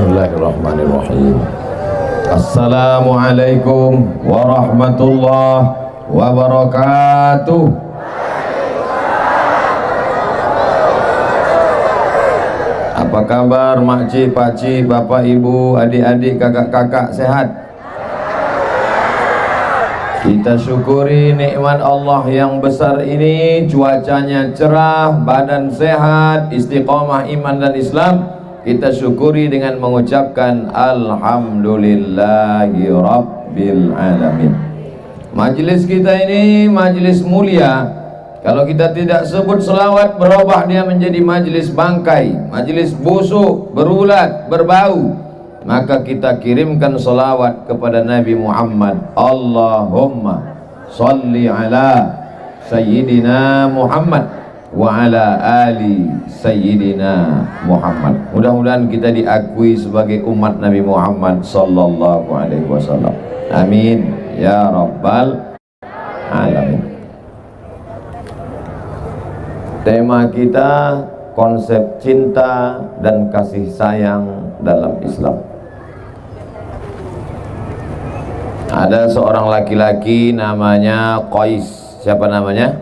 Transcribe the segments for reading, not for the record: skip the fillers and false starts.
Bismillahirrahmanirrahim. Assalamualaikum warahmatullahi wabarakatuh. Apa kabar makcik, pakcik, bapak, ibu, adik-adik, kakak-kakak, sehat? Kita syukuri nikmat Allah yang besar ini, cuacanya cerah, badan sehat, istiqomah iman dan Islam. Kita syukuri dengan mengucapkan alhamdulillahi rabbil alamin. Majelis kita ini majelis mulia. Kalau kita tidak sebut selawat, berubah dia menjadi majelis bangkai, majelis busuk, berulat, berbau. Maka kita kirimkan salawat kepada Nabi Muhammad. Allahumma salli ala Sayyidina Muhammad wa ala ali Sayyidina Muhammad. Mudah-mudahan kita diakui sebagai umat Nabi Muhammad sallallahu alaihi wasallam. Amin ya rabbal alamin. Tema kita konsep cinta dan kasih sayang dalam Islam. Ada seorang laki-laki namanya Qais. Siapa namanya?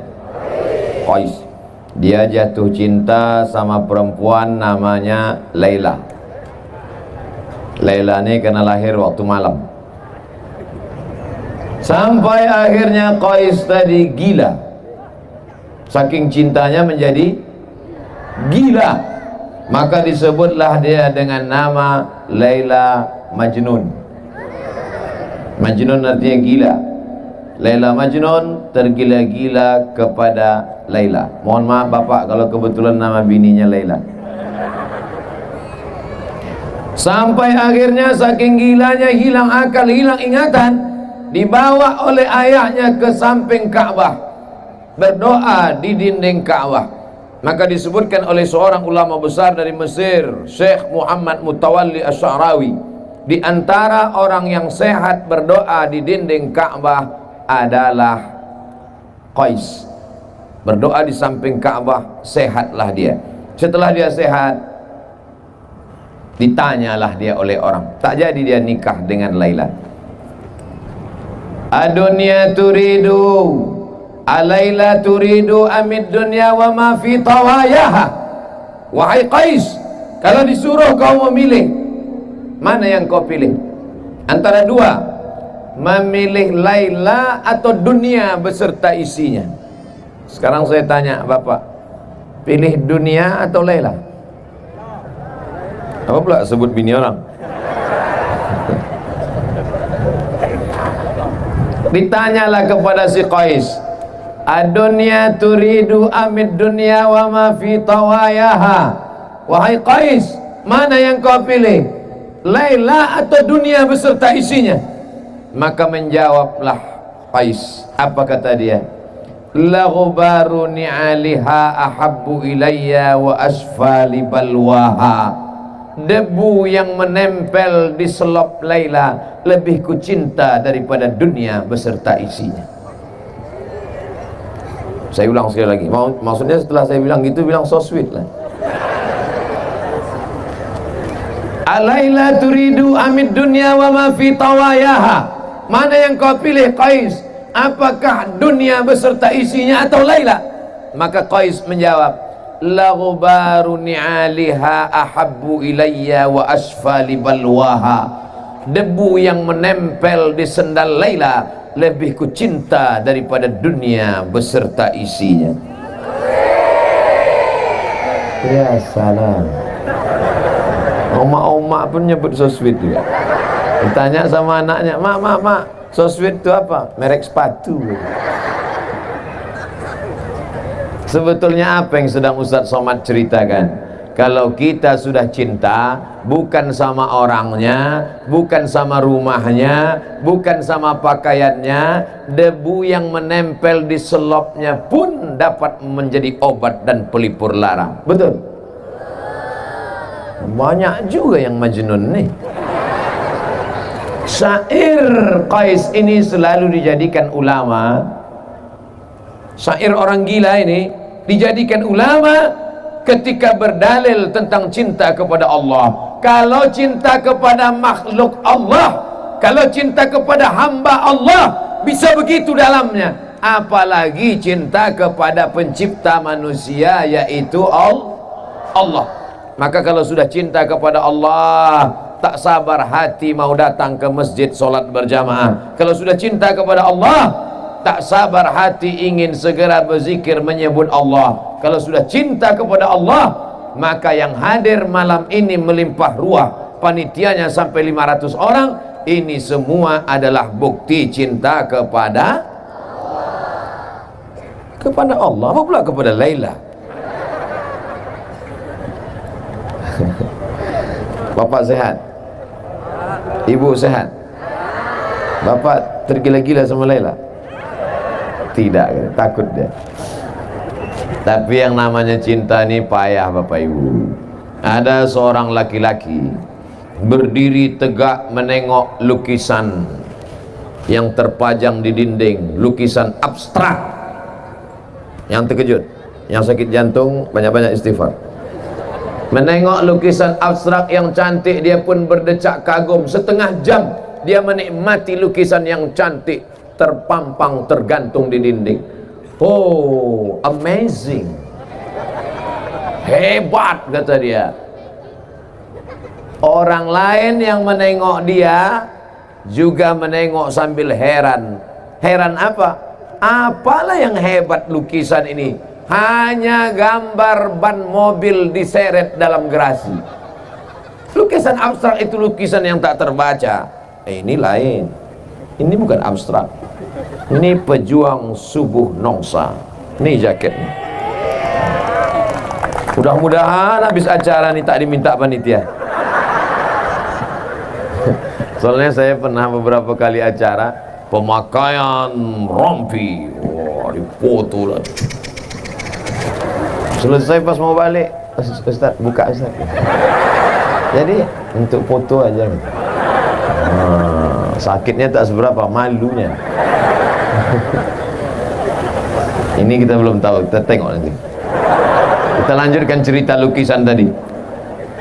Qais. Dia jatuh cinta sama perempuan namanya Laila. Laila ini kena lahir waktu malam. Sampai akhirnya Qais tadi gila. Saking cintanya menjadi gila. Maka disebutlah dia dengan nama Laila Majnun. Majnun artinya gila. Laila Majnun, tergila-gila kepada Laila. Mohon maaf bapak kalau kebetulan nama bininya Laila. Sampai akhirnya saking gilanya hilang akal, hilang ingatan, dibawa oleh ayahnya ke samping Ka'bah, berdoa di dinding Ka'bah. Maka disebutkan oleh seorang ulama besar dari Mesir, Syekh Muhammad Mutawalli Asy'arawi, di antara orang yang sehat berdoa di dinding Ka'bah adalah Qais. Berdoa di samping Ka'bah, sehatlah dia. Setelah dia sehat, ditanyalah dia oleh orang. Tak jadi dia nikah dengan Laila. Adunya turidu, Alaila turidu amid dunya wa ma fi tawayaha. Wahai Qais, kalau disuruh kau memilih, mana yang kau pilih? Antara dua, memilih Laila atau dunia beserta isinya. Sekarang saya tanya bapak, pilih dunia atau Laila? Apa pula sebut bini orang? Ditanyalah kepada si Qais, adunya turidu amid dunya wa ma fi tawayaha. Wahai Qais, mana yang kau pilih? Laila atau dunia beserta isinya? Maka menjawablah Qais. Apa kata dia? La ghubaru ni'aliha ahabbu ilayya wa asfali balwaha. Debu yang menempel di selop Laila lebih ku cinta daripada dunia beserta isinya. Saya ulang sekali lagi. Maksudnya setelah saya bilang gitu, bilang so sweet lah. Alaila turidu amid dunya wa ma fi tawayaha. Mana yang kau pilih Qais? Apakah dunia beserta isinya atau Laila? Maka Qais menjawab, la ghubaru ni'aliha ahabbu ilayya wa asfali balwaha. Debu yang menempel di sendal Laila lebih ku cinta daripada dunia beserta isinya. Ya salam. Oma-oma pun nyebut so sweet juga. Ditanya sama anaknya, mak, so sweet itu apa? Merek sepatu. Sebetulnya apa yang sedang Ustadz Somad ceritakan? Kalau kita sudah cinta, bukan sama orangnya, bukan sama rumahnya, bukan sama pakaiannya, debu yang menempel di selopnya pun dapat menjadi obat dan pelipur lara. Betul? Banyak juga yang majnun nih. Syair Qais ini selalu dijadikan ulama. Syair orang gila ini dijadikan ulama ketika berdalil tentang cinta kepada Allah. Kalau cinta kepada makhluk Allah, kalau cinta kepada hamba Allah bisa begitu dalamnya, apalagi cinta kepada pencipta manusia yaitu Allah. Maka kalau sudah cinta kepada Allah, tak sabar hati mau datang ke masjid solat berjamaah. Kalau sudah cinta kepada Allah, tak sabar hati ingin segera berzikir menyebut Allah. Kalau sudah cinta kepada Allah, maka yang hadir malam ini melimpah ruah, panitianya sampai 500 orang. Ini semua adalah bukti cinta kepada Allah. Apa pula kepada Laila? Bapak sehat? Ibu sehat? Bapak tergila-gila sama Laila? Tidak, takut dia. Tapi yang namanya cinta ini payah Bapak Ibu. Ada seorang laki-laki berdiri tegak menengok lukisan yang terpajang di dinding, lukisan abstrak. Yang terkejut, yang sakit jantung banyak-banyak istighfar. Menengok lukisan abstrak yang cantik, dia pun berdecak kagum. Setengah jam dia menikmati lukisan yang cantik terpampang, tergantung di dinding. Oh, amazing, hebat, kata dia. Orang lain yang menengok dia juga menengok sambil heran. Heran apa? Apalah yang hebat lukisan ini? Hanya gambar ban mobil diseret dalam gerasi. Lukisan abstrak itu lukisan yang tak terbaca. Ini lain. Ini bukan abstrak. Ini pejuang subuh nongsa. Ini jaketnya. Mudah-mudahan habis acara ini tak diminta panitia. Soalnya saya pernah beberapa kali acara pemakaian rompi. Wah, dipoto lah. Selesai pas mau balik, Ustaz buka Ustaz. Jadi untuk foto aja. Sakitnya tak seberapa, malunya. Ini kita belum tahu, kita tengok nanti. Kita lanjutkan cerita lukisan tadi.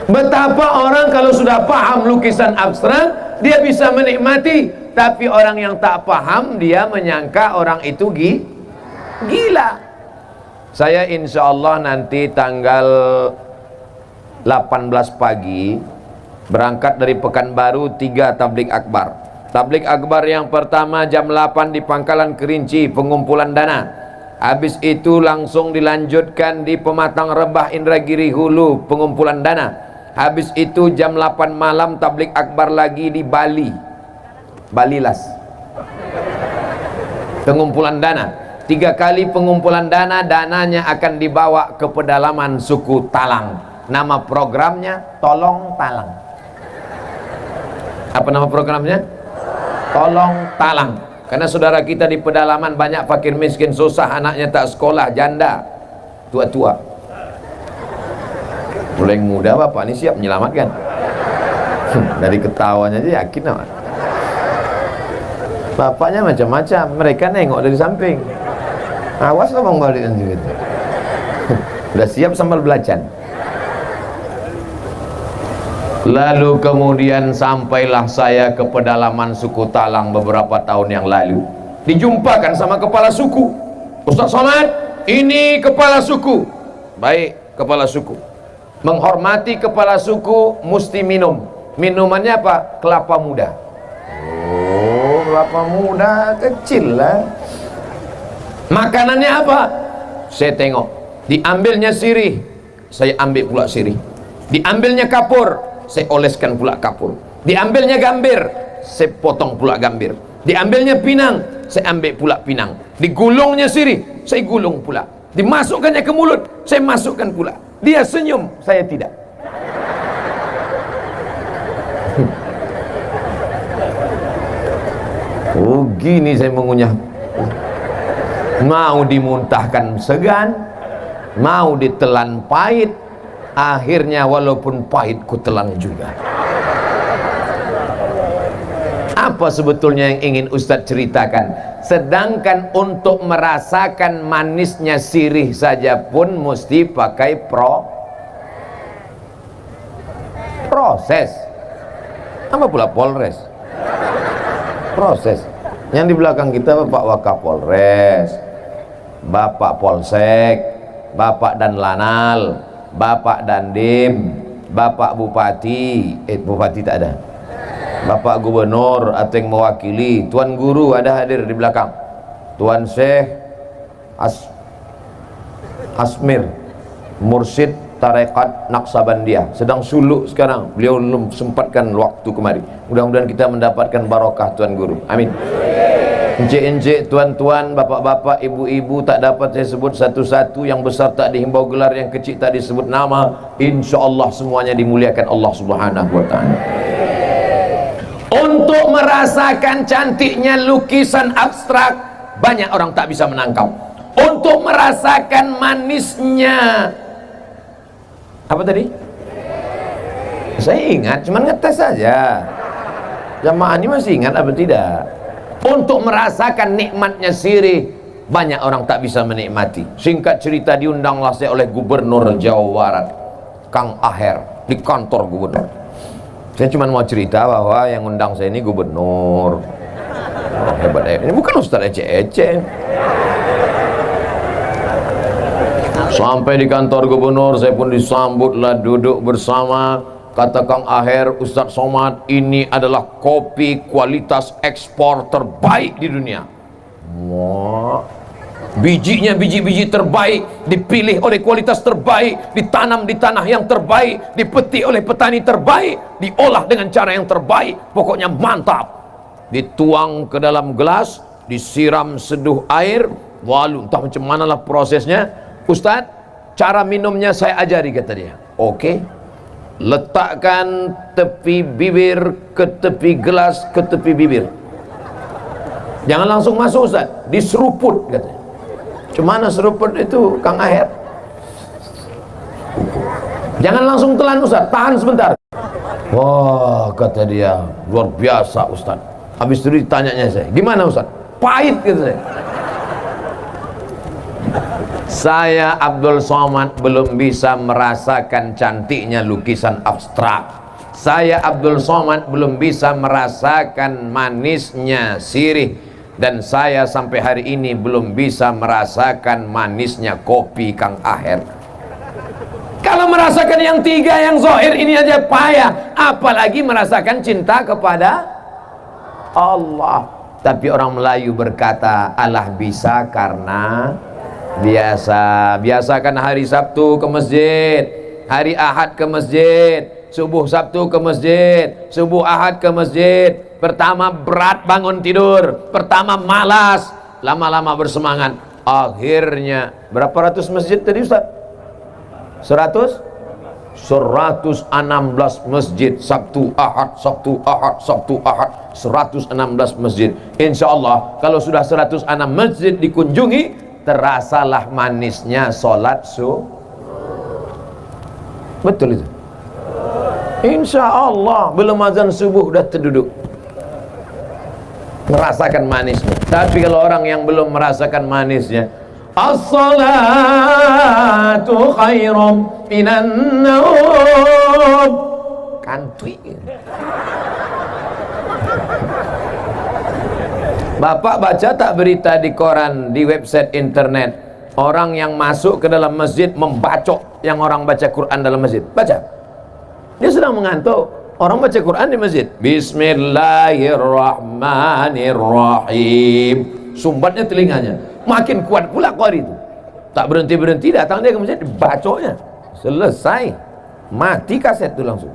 Betapa orang kalau sudah paham lukisan abstrak, dia bisa menikmati. Tapi orang yang tak paham, dia menyangka orang itu gila. Saya insya Allah nanti tanggal 18 pagi berangkat dari Pekanbaru 3 tablik akbar. Tablik akbar yang pertama jam 8 di Pangkalan Kerinci, pengumpulan dana. Habis itu langsung dilanjutkan di Pematang Rebah Indragiri Hulu, pengumpulan dana. Habis itu jam 8 malam tablik akbar lagi di Bali, Balilas, pengumpulan dana. 3 kali pengumpulan dana, dananya akan dibawa ke pedalaman suku Talang. Nama programnya Tolong Talang. Apa nama programnya? Tolong Talang. Karena saudara kita di pedalaman banyak fakir miskin susah, anaknya tak sekolah, janda, tua-tua. Mulai muda bapak ini siap menyelamatkan. Dari ketawanya aja yakin apa? Bapaknya macam-macam, mereka nengok dari samping. Awas lo bang balik nanti gitu. Udah siap sambal belacan. Lalu kemudian sampailah saya ke pedalaman suku Talang beberapa tahun yang lalu. Dijumpakan sama kepala suku. Ustaz Somad, ini kepala suku. Baik, kepala suku. Menghormati kepala suku mesti minum. Minumannya apa? Kelapa muda. Oh, kelapa muda kecil lah. Makanannya apa? Saya tengok. Diambilnya sirih, saya ambil pula sirih. Diambilnya kapur, saya oleskan pula kapur. Diambilnya gambir, saya potong pula gambir. Diambilnya pinang, saya ambil pula pinang. Digulungnya sirih, saya gulung pula. Dimasukkannya ke mulut, saya masukkan pula. Dia senyum, saya tidak. Oh gini saya mengunyah. Mau dimuntahkan segan, mau ditelan pahit. Akhirnya walaupun pahit ku telan juga. Apa sebetulnya yang ingin Ustadz ceritakan? Sedangkan untuk merasakan manisnya sirih saja pun mesti pakai proses. Apa pula Polres? Proses. Yang di belakang kita Bapak Wakapolres, Bapak Polsek, Bapak dan Lanal, Bapak Dandim, Bapak Bupati, Bupati tak ada, Bapak Gubernur atau yang mewakili, Tuan Guru ada hadir di belakang, Tuan Syekh Asmir, Mursyid Tarekat Naksabandiyah, sedang suluk sekarang, beliau belum sempatkan waktu kemari. Mudah-mudahan kita mendapatkan barokah Tuan Guru, amin. Encik-encik, tuan-tuan, bapak-bapak, ibu-ibu, tak dapat saya sebut satu-satu, yang besar tak dihimbau gelar, yang kecil tak disebut nama. Insya Allah semuanya dimuliakan Allah Subhanahu wa ta'ala. Untuk merasakan cantiknya lukisan abstrak, banyak orang tak bisa menangkap. Untuk merasakan manisnya, apa tadi? Saya ingat, cuman ngetes saja. Jamaah ini masih ingat apa tidak? Untuk merasakan nikmatnya sirih, banyak orang tak bisa menikmati. Singkat cerita, diundanglah saya oleh Gubernur Jawa Barat, Kang Aher, di kantor gubernur. Saya cuma mau cerita bahwa yang undang saya ini gubernur. Oh, hebat ya. Ini bukan Ustaz ece-ece. Sampai di kantor gubernur, saya pun disambutlah, duduk bersama. Kata Kang Aher, Ustaz Somad, ini adalah kopi kualitas ekspor terbaik di dunia. Wah, bijinya biji-biji terbaik, dipilih oleh kualitas terbaik, ditanam di tanah yang terbaik, dipetik oleh petani terbaik, diolah dengan cara yang terbaik, pokoknya mantap. Dituang ke dalam gelas, disiram seduh air, walu, entah macam manalah prosesnya. Ustaz, cara minumnya saya ajari, kata dia. Oke. Letakkan tepi bibir ke tepi gelas ke tepi bibir. Jangan langsung masuk Ustaz, diseruput katanya. Cuma mana seruput itu Kang Aher? Jangan langsung telan Ustaz, tahan sebentar. Wah, kata dia, luar biasa Ustaz. Habis itu ditanyanya saya, gimana Ustaz? Pahit, kata saya. Saya Abdul Somad belum bisa merasakan cantiknya lukisan abstrak. Saya Abdul Somad belum bisa merasakan manisnya sirih. Dan saya sampai hari ini belum bisa merasakan manisnya kopi Kang Aher. Kalau merasakan yang tiga, yang zahir ini aja payah, apalagi merasakan cinta kepada Allah. Tapi orang Melayu berkata, Allah bisa karena biasakan hari Sabtu ke masjid, hari Ahad ke masjid, subuh Sabtu ke masjid, subuh Ahad ke masjid. Pertama berat bangun tidur, pertama malas, lama-lama bersemangat, akhirnya berapa ratus masjid tadi Ustaz? 116 masjid, Sabtu Ahad, Sabtu Ahad, Sabtu Ahad, 116 masjid. Insya Allah kalau sudah 106 masjid dikunjungi, terasalah manisnya sholat subuh. Betul itu? Insya Allah belum azan subuh udah terduduk, merasakan manisnya. Tapi kalau orang yang belum merasakan manisnya, as-salatu khairum minan naum, kantui. Bapak baca tak berita di koran, di website internet, orang yang masuk ke dalam masjid membacok yang orang baca Quran dalam masjid? Baca, dia sedang mengantuk, orang baca Quran di masjid, Bismillahirrahmanirrahim, sumbatnya telinganya, makin kuat pula qari itu, tak berhenti-berhenti, datang dia ke masjid, bacoknya selesai, mati kaset itu langsung.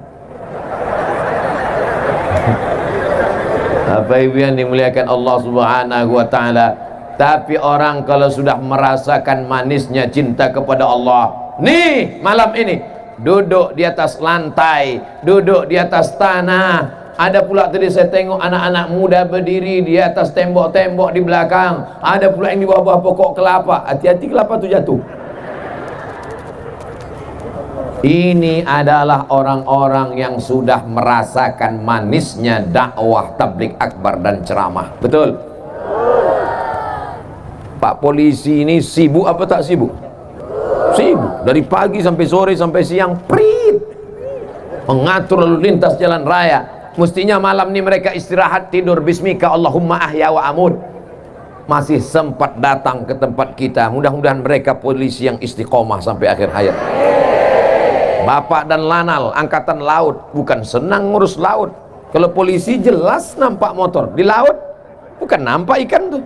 Apa ibu yang dimuliakan Allah Subhanahu wa ta'ala. Tapi orang kalau sudah merasakan manisnya cinta kepada Allah, nih malam ini duduk di atas lantai, duduk di atas tanah. Ada pula tadi saya tengok anak-anak muda berdiri di atas tembok-tembok di belakang. Ada pula yang di bawah-bawah pokok kelapa. Hati-hati kelapa itu jatuh. Ini adalah orang-orang yang sudah merasakan manisnya dakwah tabligh akbar dan ceramah. Betul? Pak polisi ini sibuk apa tak sibuk? Sibuk. Dari pagi sampai sore sampai siang, prit. mengatur lalu lintas jalan raya. Mestinya malam ini mereka istirahat, tidur bismika Allahumma ahya wa amut. Masih sempat datang ke tempat kita. Mudah-mudahan mereka polisi yang istiqomah sampai akhir hayat. Bapak dan Lanal angkatan laut bukan senang ngurus laut. Kalau polisi jelas nampak motor di laut, bukan nampak ikan tuh.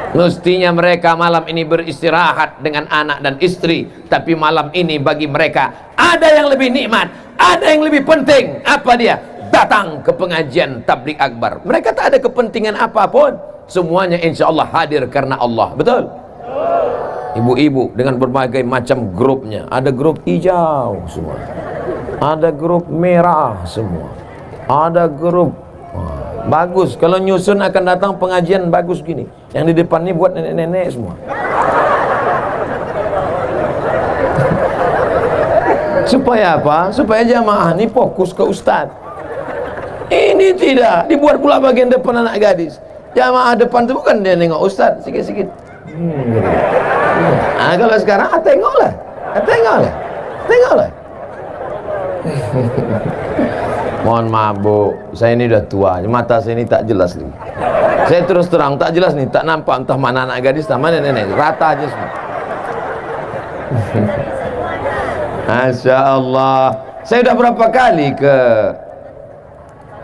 Mestinya mereka malam ini beristirahat dengan anak dan istri, tapi malam ini bagi mereka ada yang lebih nikmat, ada yang lebih penting. Apa dia? Datang ke pengajian tabligh akbar. Mereka tak ada kepentingan apapun, semuanya insya Allah hadir karena Allah. Betul? Ibu-ibu dengan berbagai macam grupnya. Ada grup hijau semua, ada grup merah semua, ada grup bagus. Kalau nyusun akan datang pengajian bagus gini. Yang di depan ini buat nenek-nenek semua. Supaya apa? Supaya jamaah ini fokus ke ustaz. Ini tidak dibuat pula bagian depan anak gadis. Jamaah depan itu bukan dia nengok ustaz sikit-sikit. Gitu. Nah, kalau sekarang tengoklah. Mohon maaf Bu, saya ini udah tua, mata saya ini tak jelas nih. Saya terus terang tak jelas nih, tak nampak entah mana anak gadis, entah mana nenek, rata aja semua. Masya Allah. Saya udah berapa kali ke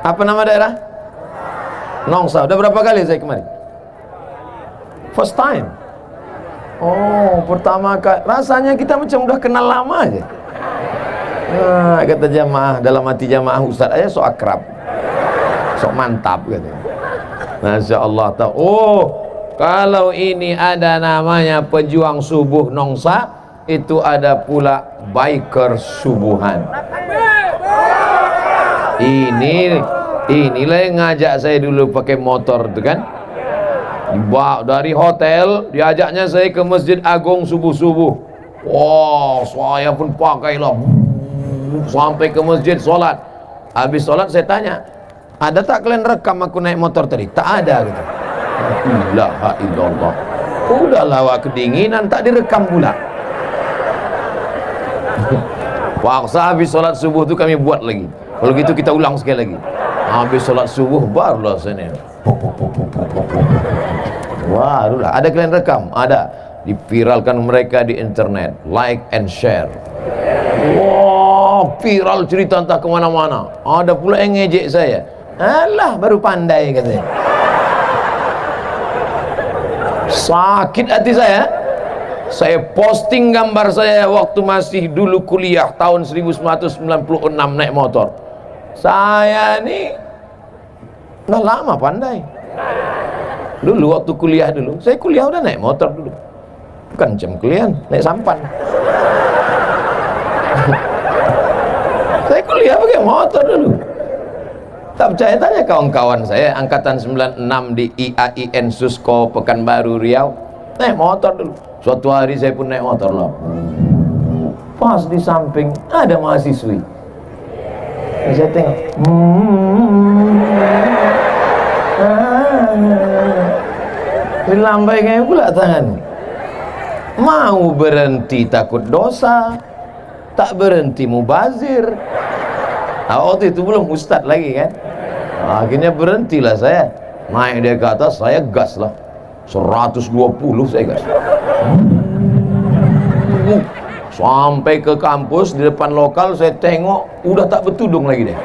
apa nama daerah? Nongsa. Udah berapa kali saya kemari? First time. Oh, pertama kali. Rasanya kita macam udah kenal lama aja. Nah, kata jamaah, dalam hati jamaah Ustaz aja sok akrab, sok mantap gitu. Masya Allah. Oh, kalau ini ada namanya pejuang subuh Nongsa, itu ada pula biker subuhan. Inilah yang ngajak saya dulu pakai motor itu kan. Dibawa dari hotel, diajaknya saya ke Masjid Agung subuh-subuh. Wow, saya pun pakailah sampai ke masjid sholat. Habis sholat saya tanya, ada tak kalian rekam aku naik motor tadi? Tak ada gitu. La ilaha illallah. Udah lawak kedinginan tak direkam pula. Paksa habis sholat subuh tu kami buat lagi. Kalau gitu kita ulang sekali lagi. Habis sholat subuh barulah sini. Wah, ada kalian rekam? Ada. Dipiralkan mereka di internet, like and share. Wah, viral cerita entah kemana-mana. Ada pula yang ngejek saya. Alah, baru pandai katanya. Sakit hati saya. Saya posting gambar saya waktu masih dulu kuliah tahun 1996 naik motor. Saya ini udah lama pandai. Dulu waktu kuliah dulu, saya kuliah udah naik motor dulu. Bukan jam kuliah, naik sampan. Saya kuliah pakai motor dulu. Tak percaya tanya kawan-kawan saya angkatan 96 di IAIN Susko Pekanbaru Riau, naik motor dulu. Suatu hari saya pun naik motor lah. Pas di samping ada mahasiswi. Saya tengok. Dilambai kayak pula tangan. Mau berhenti takut dosa, tak berhenti mubazir. Nah, waktu itu belum ustadz lagi kan. Akhirnya berhentilah saya. Naik dia ke atas, saya gas lah 120 saya gas. Sampai ke kampus, di depan lokal saya tengok udah tak bertudung lagi deh.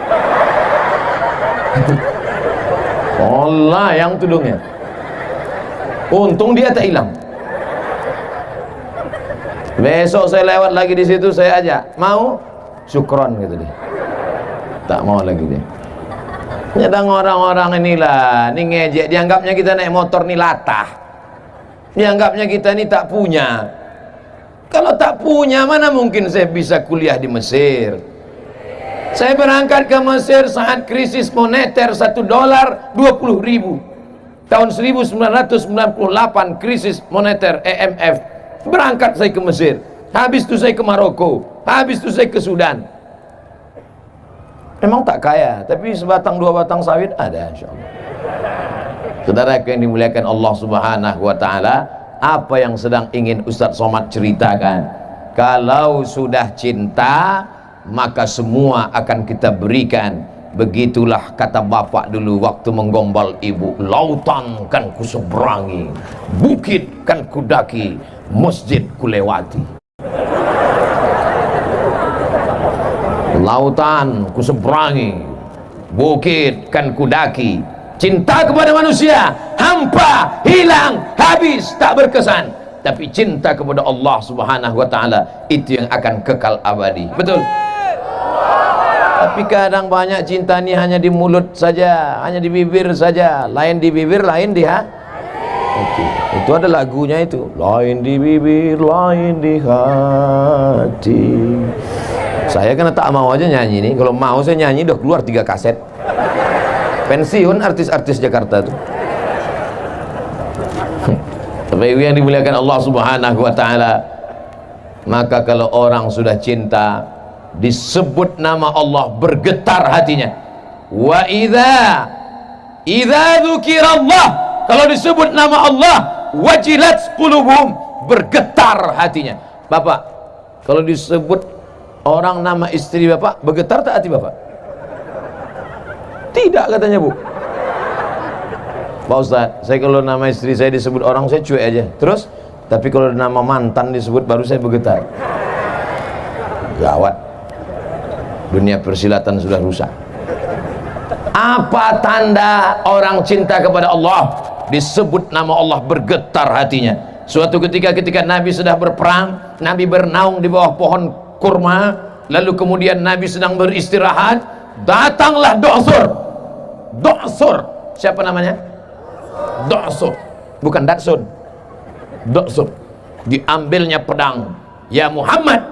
Allah yang tudungnya. Untung dia tak hilang. Besok saya lewat lagi di situ, saya ajak, mau? Syukron gitu dia. Tak mau lagi dia. Nyadang orang-orang inilah, ini ngejek, dianggapnya kita naik motor nih latah. Dianggapnya kita ini tak punya. Kalau tak punya, mana mungkin saya bisa kuliah di Mesir? Saya berangkat ke Mesir saat krisis moneter $1 20.000. Tahun 1998 krisis moneter IMF. Berangkat saya ke Mesir, habis itu saya ke Maroko, habis itu saya ke Sudan. Memang tak kaya, tapi sebatang dua batang sawit ada insyaallah. Saudara yang dimuliakan Allah Subhanahu wa taala, apa yang sedang ingin Ustaz Somad ceritakan? Kalau sudah cinta, maka semua akan kita berikan. Begitulah kata bapak dulu waktu menggombal ibu, lautan kan kuseberangi, bukit kan kudaki, masjid kulewati. Lautan kuseberangi, bukit kan kudaki. Cinta kepada manusia hampa, hilang, habis, tak berkesan. Tapi cinta kepada Allah Subhanahu wa ta'ala itu yang akan kekal abadi. Betul? Tapi kadang banyak cinta ini hanya di mulut saja, hanya di bibir saja. Lain di bibir, lain di hati. Itu ada lagunya itu. Lain di bibir, lain di hati. Saya kan tak mau aja nyanyi nih. Kalau mau saya nyanyi udah keluar 3 kaset. Pensiun artis-artis Jakarta tuh. Bapak Ibu yang dimuliakan Allah Subhanahu wa ta'ala, maka kalau orang sudah cinta, disebut nama Allah, bergetar hatinya. Wa idza dzukirallah, kalau disebut nama Allah, wajilat qulubuhum, bergetar hatinya. Bapak, kalau disebut orang nama istri Bapak, bergetar tak hati Bapak? Tidak, katanya Bu. Pak Ustadz, saya kalau nama istri saya disebut orang, saya cuek aja. Terus, tapi kalau nama mantan disebut, baru saya bergetar. Gawat. Dunia persilatan sudah rusak. Apa tanda orang cinta kepada Allah? Disebut nama Allah, bergetar hatinya. Suatu ketika Nabi sedang berperang, Nabi bernaung di bawah pohon kurma, lalu kemudian Nabi sedang beristirahat, datanglah Do'sur. Siapa namanya? Do'sur, bukan Datsun. Do'sur. Diambilnya pedang. Ya Muhammad,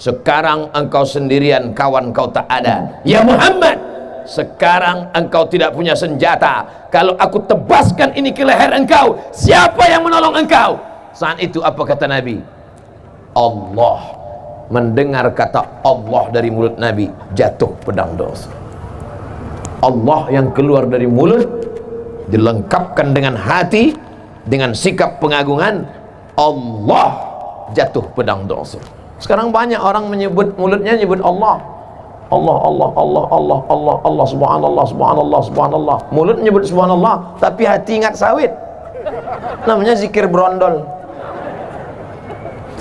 sekarang engkau sendirian, kawan kau tak ada. Ya Muhammad, sekarang engkau tidak punya senjata. Kalau aku tebaskan ini ke leher engkau, siapa yang menolong engkau? Saat itu apa kata Nabi? Allah. Mendengar kata Allah dari mulut Nabi, jatuh pedang Do'sur. Allah yang keluar dari mulut dilengkapkan dengan hati, dengan sikap pengagungan, Allah, jatuh pedang Do'sur. Sekarang banyak orang menyebut, mulutnya nyebut Allah, Allah, subhanallah. Mulut menyebut subhanallah, tapi hati ingat sawit. Namanya zikir brondol.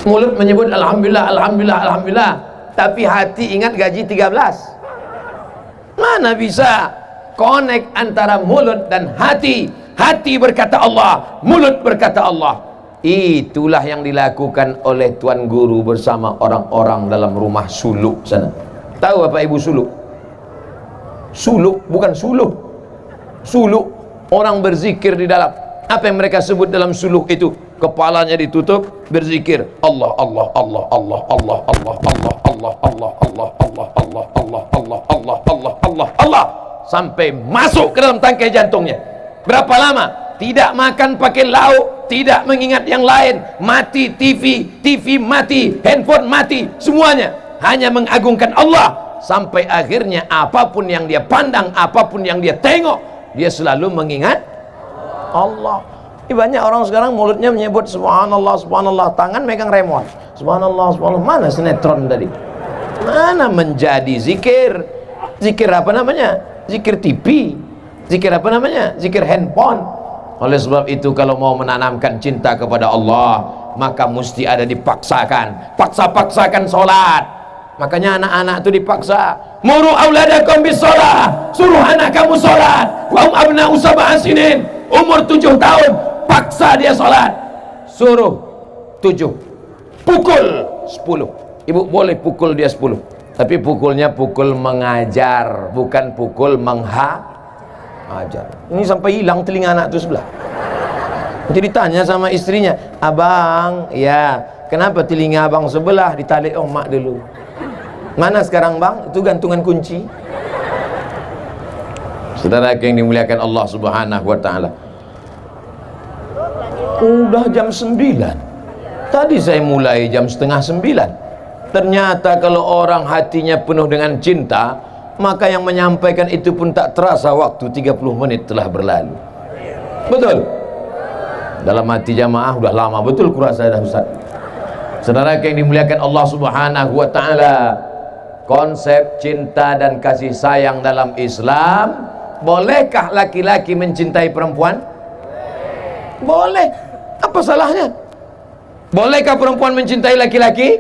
Mulut menyebut alhamdulillah, tapi hati ingat gaji 13. Mana bisa connect antara mulut dan hati? Hati berkata Allah, mulut berkata Allah. Itulah yang dilakukan oleh Tuan Guru bersama orang-orang dalam rumah suluk sana. Tahu Bapak Ibu suluk? Suluk, bukan suluh. Suluk, orang berzikir di dalam. Apa yang mereka sebut dalam suluk itu? Kepalanya ditutup, berzikir Allah, Allah, Allah, Allah, Allah, Allah, Allah, Allah, Allah, Allah, Allah, Allah, Allah, Allah, Allah, Allah, Allah, Allah, sampai masuk ke dalam tangkai jantungnya. Berapa lama? Tidak makan pakai lauk, tidak mengingat yang lain, mati TV mati, handphone mati, semuanya hanya mengagungkan Allah, sampai akhirnya apapun yang dia pandang, apapun yang dia tengok, dia selalu mengingat Allah. Ini banyak orang sekarang mulutnya menyebut subhanallah, tangan megang remote, subhanallah, mana sinetron tadi? Mana menjadi zikir? Zikir apa namanya? Zikir TV. Zikir apa namanya? Zikir handphone. Oleh sebab itu, kalau mau menanamkan cinta kepada Allah, maka mesti ada dipaksakan. Paksa-paksakan sholat. Makanya anak-anak itu dipaksa. Muru auladakum bis sholat. Suruh anak kamu sholat. Wa abna'u sab'a sinin. Umur 7 tahun. Paksa dia sholat. Suruh 7. Pukul 10. Ibu boleh pukul dia 10, tapi pukulnya pukul mengajar, bukan pukul menghajar. Ini sampai hilang telinga anak itu sebelah. Jadi tanya sama istrinya, abang, ya kenapa telinga abang sebelah? Ditalik mak dulu. Mana sekarang bang? Itu gantungan kunci. Saudara yang dimuliakan Allah Subhanahu wa ta'ala, udah jam 9. Tadi saya mulai jam setengah 9. Ternyata kalau orang hatinya penuh dengan cinta, maka yang menyampaikan itu pun tak terasa waktu 30 menit telah berlalu. Betul? Dalam hati jamaah udah lama betul kurasa dah Ustaz. Saudara yang dimuliakan Allah Subhanahu wa ta'ala, konsep cinta dan kasih sayang dalam Islam. Bolehkah laki-laki mencintai perempuan? Boleh. Apa salahnya? Bolehkah perempuan mencintai laki-laki?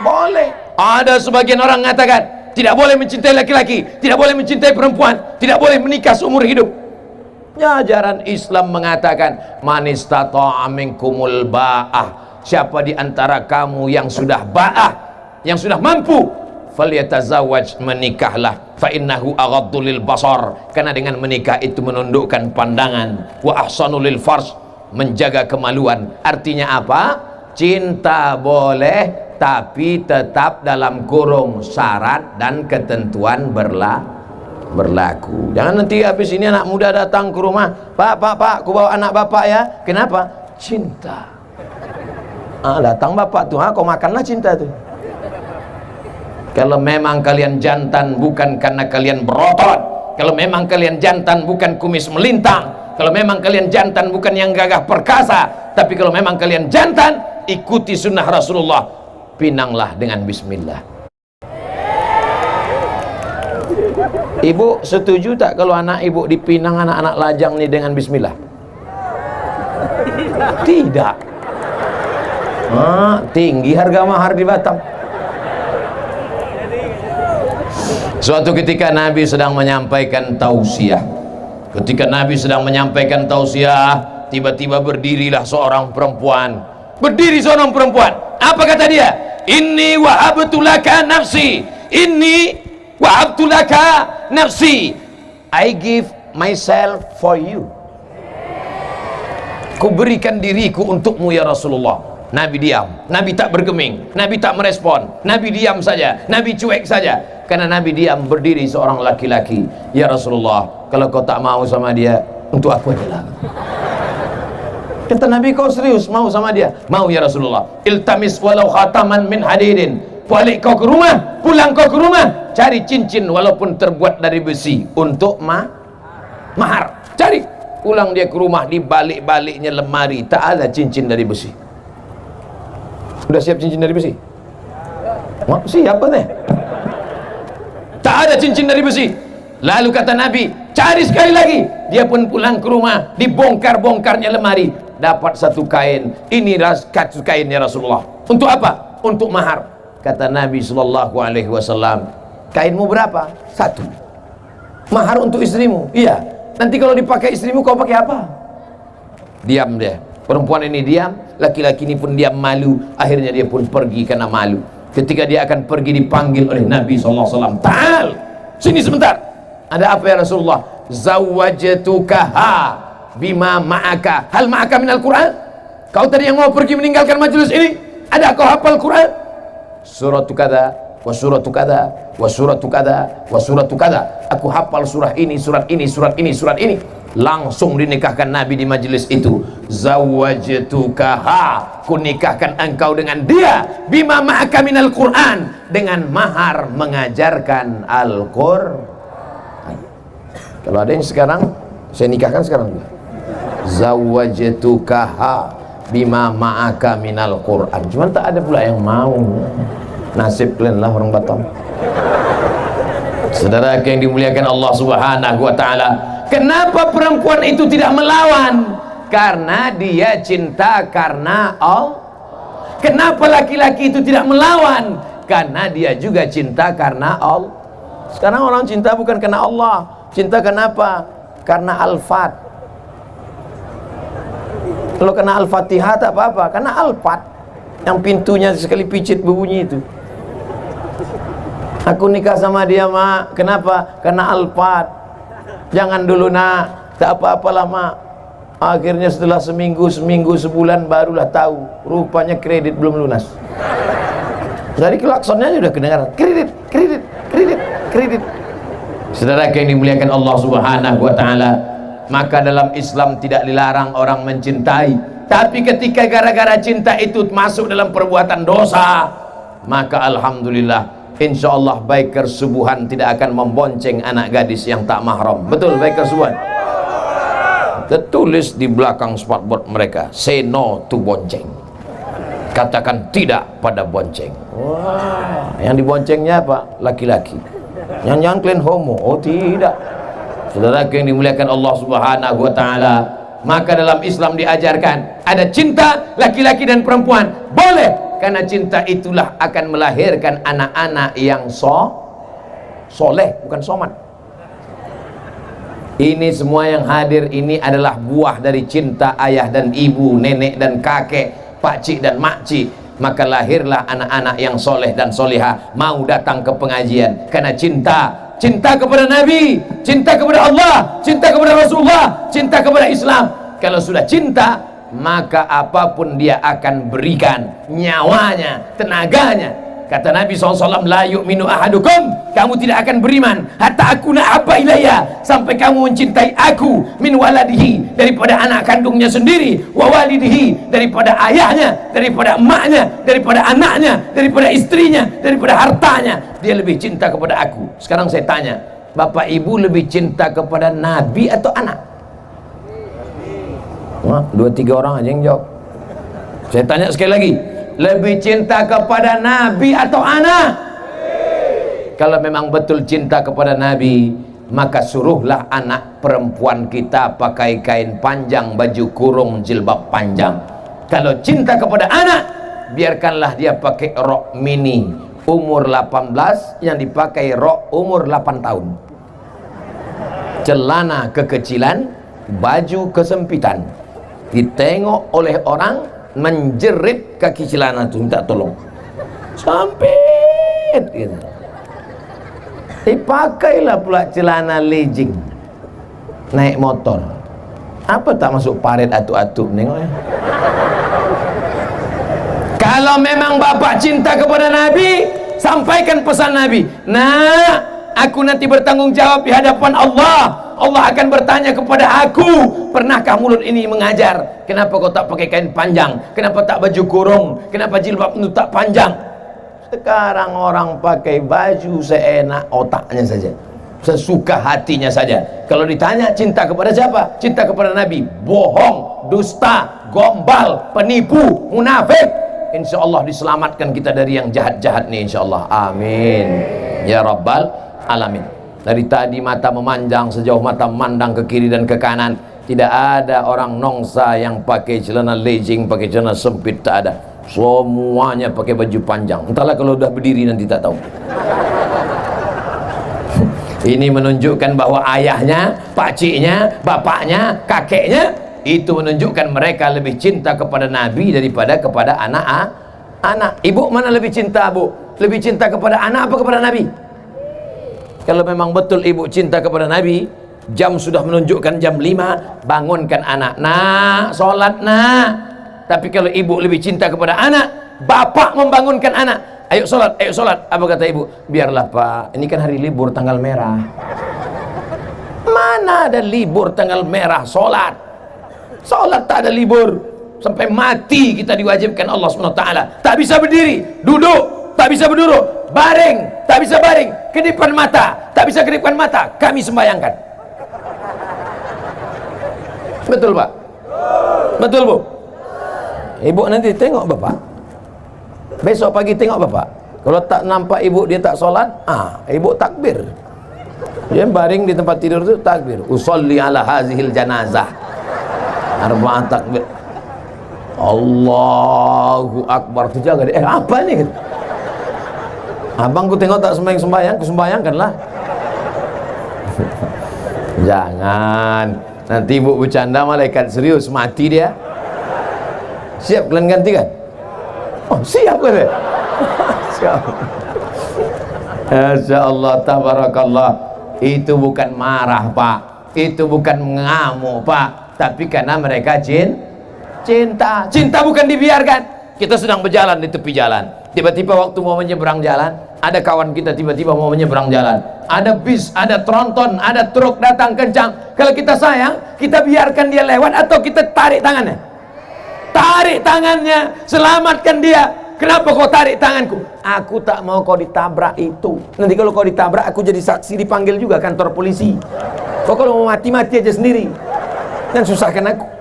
Boleh. Ada sebagian orang mengatakan tidak boleh mencintai laki-laki, tidak boleh mencintai perempuan, tidak boleh menikah seumur hidup. Ya, ajaran Islam mengatakan man istata'a minkumul ba'ah, siapa di antara kamu yang sudah ba'ah, yang sudah mampu, falyatazawwaj, menikahlah, fa innahu aghaddu lil basar, karena dengan menikah itu menundukkan pandangan, wa ahsanu lil farj, menjaga kemaluan. Artinya apa? Cinta boleh, tapi tetap dalam kurung syarat dan ketentuan berlaku. Jangan nanti habis ini anak muda datang ke rumah, Pak, aku bawa anak bapak ya. Kenapa? Cinta. Datang bapak tuh, kau makanlah cinta tuh. Kalau memang kalian jantan bukan karena kalian berotot, kalau memang kalian jantan bukan kumis melintang, kalau memang kalian jantan bukan yang gagah perkasa, tapi kalau memang kalian jantan, ikuti sunnah Rasulullah, pinanglah dengan bismillah. Ibu setuju tak kalau anak ibu dipinang anak-anak lajang nih dengan bismillah? Tidak. Tinggi harga mahar di Batam. Suatu ketika Nabi sedang menyampaikan tausiah. Ketika Nabi sedang menyampaikan tausiah, tiba-tiba berdirilah seorang perempuan. Berdiri seorang perempuan. Apa kata dia? Inni wahabtu laka nafsi. Inni wahabtu laka nafsi. I give myself for you. Ku berikan diriku untukmu ya Rasulullah. Nabi diam, Nabi tak bergeming, Nabi tak merespon, Nabi diam saja, Nabi cuek saja. Karena Nabi diam, berdiri seorang laki-laki. Ya Rasulullah, kalau kau tak mau sama dia, untuk aku aja lah. Kata Nabi, kau serius mau sama dia? Mau ya Rasulullah. Iltamis walau khataman min hadidin. Balik kau ke rumah, pulang kau ke rumah, cari cincin walaupun terbuat dari besi untuk mahar. Cari. Pulang dia ke rumah, di balik-baliknya lemari tak ada cincin dari besi. Udah siap cincin dari besi? Siapa nih? Tak ada cincin dari besi. Lalu kata Nabi, cari sekali lagi. Dia pun pulang ke rumah, dibongkar-bongkarnya lemari, dapat satu kain. Ini satu kainnya Rasulullah. Untuk apa? Untuk mahar. Kata Nabi SAW, kainmu berapa? Satu. Mahar untuk istrimu? Iya. Nanti kalau dipakai istrimu, kau pakai apa? Diam dia. Perempuan ini diam, laki-laki ini pun diam, malu. Akhirnya dia pun pergi karena malu. Ketika dia akan pergi, dipanggil oleh Nabi SAW. Ta'al, sini sebentar. Ada apa ya Rasulullah? Zawwajtukaha bima ma'aka. Hal ma'aka minal Quran? Kau tadi yang mau pergi meninggalkan majelis ini, ada kau hafal Quran? Suratu kada, wa suratu kada, wa suratu kada, wa suratu kada. Aku hafal surah ini, surat ini, surat ini, surat ini. Langsung dinikahkan Nabi di majelis itu. Zawwajtukaha, ku nikahkan engkau dengan dia, bima ma'aka minal Quran, dengan mahar mengajarkan Al-Qur'an. Kalau ada yang sekarang, saya nikahkan sekarang. Zawwajtukaha bima ma'aka minal Quran. Cuman tak ada pula yang mau. Nasib kalian lah orang Batam. Saudara yang dimuliakan Allah Subhanahu wa taala, kenapa perempuan itu tidak melawan? Karena dia cinta karena Allah. Kenapa laki-laki itu tidak melawan? Karena dia juga cinta karena Allah. Sekarang orang cinta bukan karena Allah. Cinta kenapa? Karena Al-Fat. Kalau kena Al-Fatihah tak apa-apa, karena Al-Fat yang pintunya sekali picit berbunyi itu. Aku nikah sama dia, mak. Kenapa? Karena Al-Fat. Jangan dulu, nak. Tak apa-apalah, mak. Akhirnya setelah seminggu, sebulan barulah tahu. Rupanya kredit belum lunas. Dari klaksonnya sudah kedengaran. Kredit, kredit, kredit, kredit. Saudara yang dimuliakan Allah Subhanahu wa taala, maka dalam Islam tidak dilarang orang mencintai. Tapi ketika gara-gara cinta itu masuk dalam perbuatan dosa, maka alhamdulillah, insyaallah biker subuhan tidak akan membonceng anak gadis yang tak mahram. Betul, biker subuhan. Tertulis di belakang spotboard mereka, say no to bonceng. Katakan tidak pada bonceng. Wah, yang diboncengnya apa? Laki-laki. Yang kalian homo? Oh tidak. Saudara yang dimuliakan Allah Subhanahu wa taala, maka dalam Islam diajarkan ada cinta laki-laki dan perempuan. Boleh, karena cinta itulah akan melahirkan anak-anak yang soleh, bukan somat. Ini semua yang hadir ini adalah buah dari cinta ayah dan ibu, nenek dan kakek, pakcik dan makcik. Maka lahirlah anak-anak yang soleh dan solehah mau datang ke pengajian karena cinta kepada Nabi, cinta kepada Allah, cinta kepada Rasulullah, cinta kepada Islam. Kalau sudah cinta, maka apapun dia akan berikan, nyawanya, tenaganya. Kata Nabi SAW, la yu'minu ahadukum, kamu tidak akan beriman hatta akuna habba ilayya, sampai kamu mencintai aku, min waladihi, daripada anak kandungnya sendiri, wa walidihi, daripada ayahnya, daripada emaknya, daripada anaknya, daripada istrinya, daripada hartanya. Dia lebih cinta kepada aku. Sekarang saya tanya, bapak ibu lebih cinta kepada Nabi atau anak? Wah, 2-3 orang aja yang jawab. Saya tanya sekali lagi, lebih cinta kepada Nabi atau anak? Kalau memang betul cinta kepada Nabi, maka suruhlah anak perempuan kita pakai kain panjang, baju kurung, jilbab panjang. Kalau cinta kepada anak, biarkanlah dia pakai rok mini umur 18, yang dipakai rok umur 8 tahun, celana kekecilan, baju kesempitan. Ditengok oleh orang, menjerit kaki celana itu, minta tolong, sampit gitu. Dipakailah pula celana legging, naik motor. Apa tak masuk parit atuk-atuk nengoknya. Kalau memang bapak cinta kepada Nabi, sampaikan pesan Nabi. Nah, aku nanti bertanggung jawab di hadapan Allah. Allah akan bertanya kepada aku, pernahkah mulut ini mengajar? Kenapa kau tak pakai kain panjang? Kenapa tak baju kurung? Kenapa jilbab itu tak panjang? Sekarang orang pakai baju seenak otaknya saja, sesuka hatinya saja. Kalau ditanya cinta kepada siapa? Cinta kepada Nabi. Bohong, dusta, gombal, penipu, munafik. Insya Allah diselamatkan kita dari yang jahat-jahat nih, insya Allah. Amin ya rabbal alamin. Dari tadi mata memanjang sejauh mata memandang ke kiri dan ke kanan. Tidak ada orang nongsa yang pakai celana legging, pakai celana sempit, tak ada. Semuanya pakai baju panjang. Entahlah kalau udah berdiri nanti tak tahu. Ini menunjukkan bahwa ayahnya, pakciknya, bapaknya, kakeknya, itu menunjukkan mereka lebih cinta kepada Nabi daripada kepada anak. Ibu mana lebih cinta, Bu? Lebih cinta kepada anak apa kepada Nabi? Kalau memang betul ibu cinta kepada Nabi, jam sudah menunjukkan jam 5, bangunkan anak. Nak, sholat nak. Tapi kalau ibu lebih cinta kepada anak, bapak membangunkan anak. Ayo sholat, ayo sholat. Apa kata ibu? Biarlah pak, ini kan hari libur tanggal merah. Mana ada libur tanggal merah sholat? Sholat tak ada libur. Sampai mati kita diwajibkan Allah SWT. Tak bisa berdiri, duduk, tak bisa berduduk, baring, tak bisa baring, kedipan mata, tak bisa kedipan mata, kami sembayangkan. Betul pak? Betul bu? Ibu nanti tengok bapak, besok pagi tengok bapak. Kalau tak nampak ibu dia tak sholat, ibu takbir. Dia baring di tempat tidur itu takbir. Usolli ala hazihil janazah, arba'at takbir. Allahu Akbar. Tu jaga dia. Apa ni? Abang ku tengok tak sembahyang, sembayangkanlah. Jangan. Nanti ibu bercanda, malaikat serius, mati dia. Siap kalian gantikan? Oh, siap ke dia? Siap. Masya Allah, tabarakallah. Itu bukan marah pak, itu bukan mengamuk pak, tapi karena mereka cinta. Cinta bukan dibiarkan. Kita sedang berjalan di tepi jalan, tiba-tiba waktu mau menyeberang jalan, ada kawan kita tiba-tiba mau menyeberang jalan, ada bis, ada tronton, ada truk datang kencang. Kalau kita sayang, kita biarkan dia lewat atau kita tarik tangannya? Tarik tangannya, selamatkan dia. Kenapa kau tarik tanganku? Aku tak mau kau ditabrak itu. Nanti kalau kau ditabrak, aku jadi saksi, dipanggil juga kantor polisi. Kau kalau mau mati-mati aja sendiri, dan susahkan aku.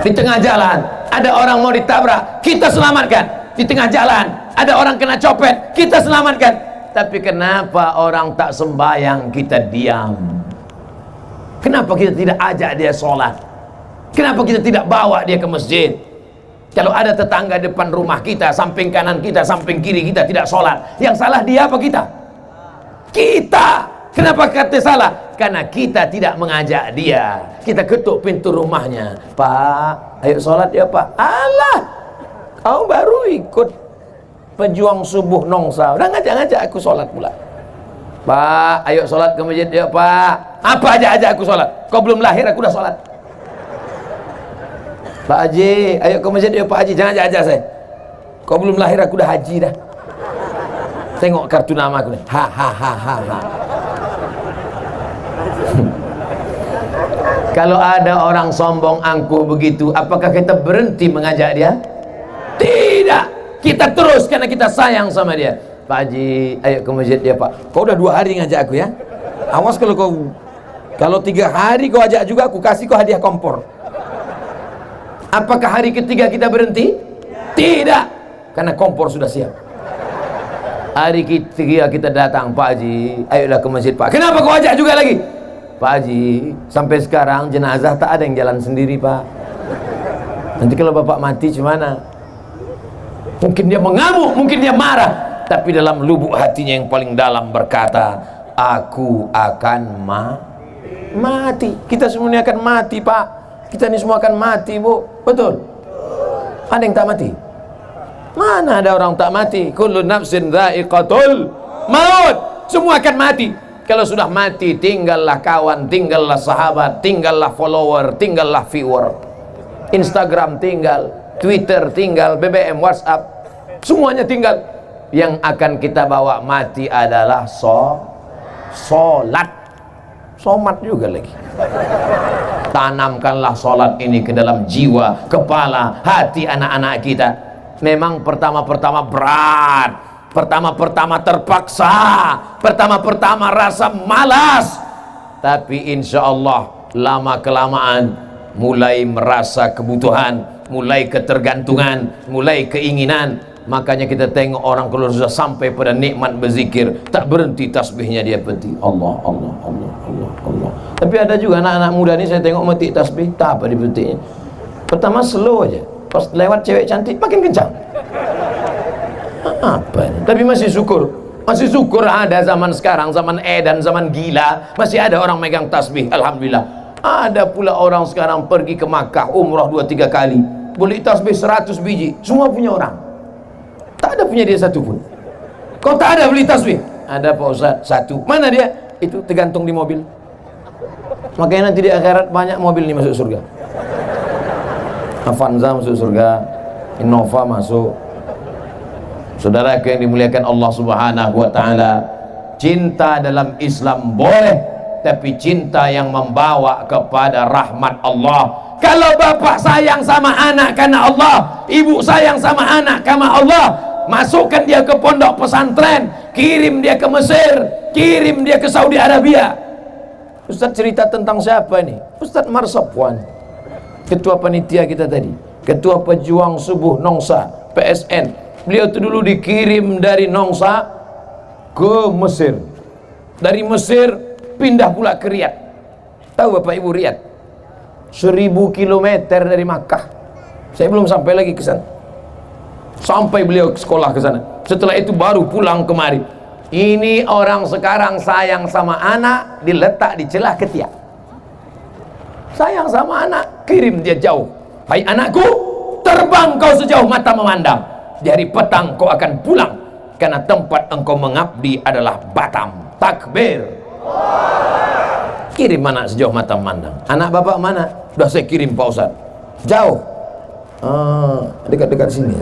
Di tengah jalan ada orang mau ditabrak, kita selamatkan. Di tengah jalan ada orang kena copet, kita selamatkan. Tapi kenapa orang tak sembahyang kita diam? Kenapa kita tidak ajak dia sholat? Kenapa kita tidak bawa dia ke masjid? Kalau ada tetangga depan rumah kita, samping kanan kita, samping kiri kita tidak sholat, yang salah dia apa kita? Kita. Kenapa kata salah? Karena kita tidak mengajak dia. Kita ketuk pintu rumahnya. Pak, ayo sholat ya Pak. Alah, kau baru ikut pejuang subuh nongsa, udah ngajak-ngajak aku sholat pula. Pak, ayo sholat ke masjid ya Pak. Apa aja aku sholat? Kau belum lahir aku udah sholat. Pak Haji, ayo ke masjid ya Pak Haji. Jangan ajak saya. Kau belum lahir aku udah haji dah. Tengok kartu nama aku nih. Ha ha ha ha ha. Kalau ada orang sombong angkuh begitu, apakah kita berhenti mengajak dia? Tidak. Kita terus karena kita sayang sama dia. Pak Haji, ayo ke masjid ya Pak. Kau udah 2 hari ngajak aku ya. Awas kalau 3 hari kau ajak juga, aku kasih kau hadiah kompor. Apakah hari ketiga kita berhenti? Tidak. Karena kompor sudah siap. Hari ketiga kita datang, Pak Haji, ayolah ke masjid Pak. Kenapa kau ajak juga lagi? Pak Haji, sampai sekarang jenazah tak ada yang jalan sendiri Pak. Nanti kalau Bapak mati gimana? Mungkin dia mengamuk, mungkin dia marah, tapi dalam lubuk hatinya yang paling dalam berkata, aku akan mati. Kita semuanya akan mati Pak. Kita ini semua akan mati Bu. Betul? Ada yang tak mati? Mana ada orang tak mati? Kullu nafsin dha'iqatul maut. Semua akan mati. Kalau sudah mati, tinggallah kawan, tinggallah sahabat, tinggallah follower, tinggallah viewer. Instagram tinggal, Twitter tinggal, BBM, WhatsApp, semuanya tinggal. Yang akan kita bawa mati adalah sholat. Somat juga lagi. Tanamkanlah sholat ini ke dalam jiwa, kepala, hati anak-anak kita. Memang pertama-pertama berat, pertama-pertama terpaksa, pertama-pertama rasa malas, tapi insya Allah lama-kelamaan mulai merasa kebutuhan, mulai ketergantungan, mulai keinginan. Makanya kita tengok orang kalau sudah sampai pada nikmat berzikir, tak berhenti tasbihnya dia peti. Allah, Allah, Allah, Allah, Allah. Tapi ada juga anak-anak muda ni saya tengok mati tasbih, tak apa dipetiknya. Pertama slow aja, pas lewat cewek cantik makin kencang. Apa ini? Tapi masih syukur ada zaman sekarang, zaman edan, zaman gila, masih ada orang megang tasbih. Alhamdulillah. Ada pula orang sekarang pergi ke Makkah umrah 2-3 kali, beli tasbih 100 biji, semua punya orang. Tak ada punya dia satu pun. Kau tak ada beli tasbih? Ada Pak Ustaz, 1. Mana dia? Itu tergantung di mobil. Makanya nanti di akhirat banyak mobil ini masuk surga. Avanza masuk surga, Innova masuk. Saudara yang dimuliakan Allah Subhanahu wa taala, cinta dalam Islam boleh, tapi cinta yang membawa kepada rahmat Allah. Kalau bapak sayang sama anak karena Allah, ibu sayang sama anak karena Allah, masukkan dia ke pondok pesantren, kirim dia ke Mesir, kirim dia ke Saudi Arabia. Ustaz cerita tentang siapa ini? Ustaz Marsopwan, ketua panitia kita tadi, ketua pejuang subuh Nongsa PSN. Beliau itu dulu dikirim dari Nongsa ke Mesir, dari Mesir pindah pula ke Riyadh. Tahu Bapak Ibu Riyadh? 1000 kilometer dari Makkah. Saya belum sampai lagi ke sana. Sampai beliau sekolah ke sana. Setelah itu baru pulang kemari. Ini orang sekarang sayang sama anak, diletak di celah ketiak. Sayang sama anak, kirim dia jauh. Hai anakku, terbang kau sejauh mata memandang. Di hari petang kau akan pulang, karena tempat engkau mengabdi adalah Batam. Takbir. Kirim anak sejauh mata memandang. Anak bapak mana? Sudah saya kirim Pak Ustaz. Jauh. Dekat-dekat sini.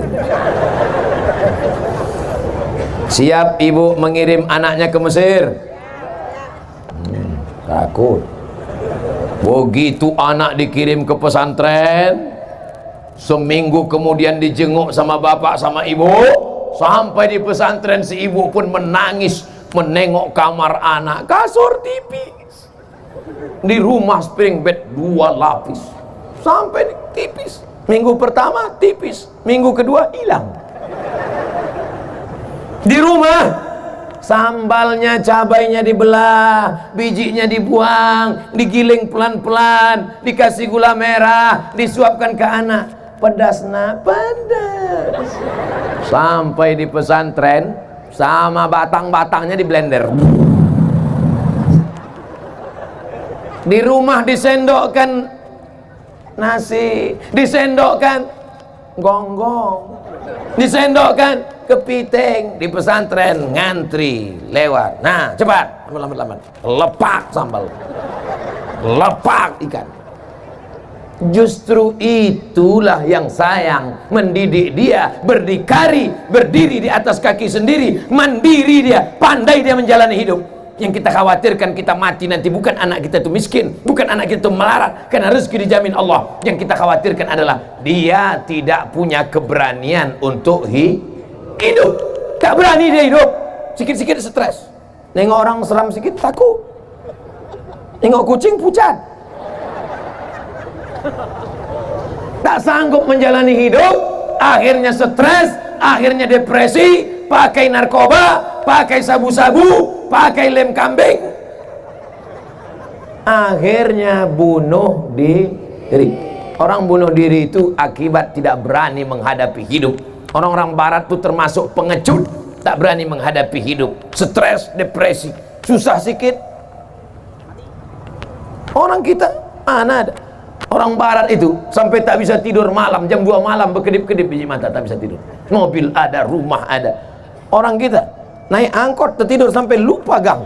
Siap ibu mengirim anaknya ke Mesir? Takut. Begitu anak dikirim ke pesantren, seminggu kemudian dijenguk sama bapak sama ibu. Sampai di pesantren si ibu pun menangis menengok kamar anak, kasur tipis. Di rumah spring bed 2 lapis, sampai tipis. Minggu pertama tipis, minggu kedua hilang. Di rumah sambalnya, cabainya dibelah, bijinya dibuang, digiling pelan-pelan, dikasih gula merah, disuapkan ke anak. Pedas nak, pedas. Sampai di pesantren sama batang-batangnya di blender. Di rumah disendokkan nasi, disendokkan gonggong, disendokkan kepiting. Di pesantren ngantri lewat. Nah, cepat, lambat, lepak sambal, lepak ikan. Justru itulah yang sayang, mendidik dia berdikari, berdiri di atas kaki sendiri, mandiri dia, pandai dia menjalani hidup. Yang kita khawatirkan kita mati nanti bukan anak kita itu miskin, bukan anak kita itu melarat, karena rezeki dijamin Allah. Yang kita khawatirkan adalah dia tidak punya keberanian untuk hidup. Tak berani dia hidup. Sikit-sikit stres. Nengok orang seram sikit takut. Nengok kucing pucat. Tak sanggup menjalani hidup, akhirnya stres, akhirnya depresi, pakai narkoba, pakai sabu-sabu, pakai lem kambing, akhirnya bunuh diri. Orang bunuh diri itu akibat tidak berani menghadapi hidup. Orang-orang barat itu termasuk pengecut, tak berani menghadapi hidup, stres, depresi, susah sikit. Orang kita mana ada? Orang barat itu sampai tak bisa tidur malam, jam 2 malam berkedip-kedip biji mata, tak bisa tidur. Mobil ada, rumah ada. Orang kita naik angkot tertidur sampai lupa gang.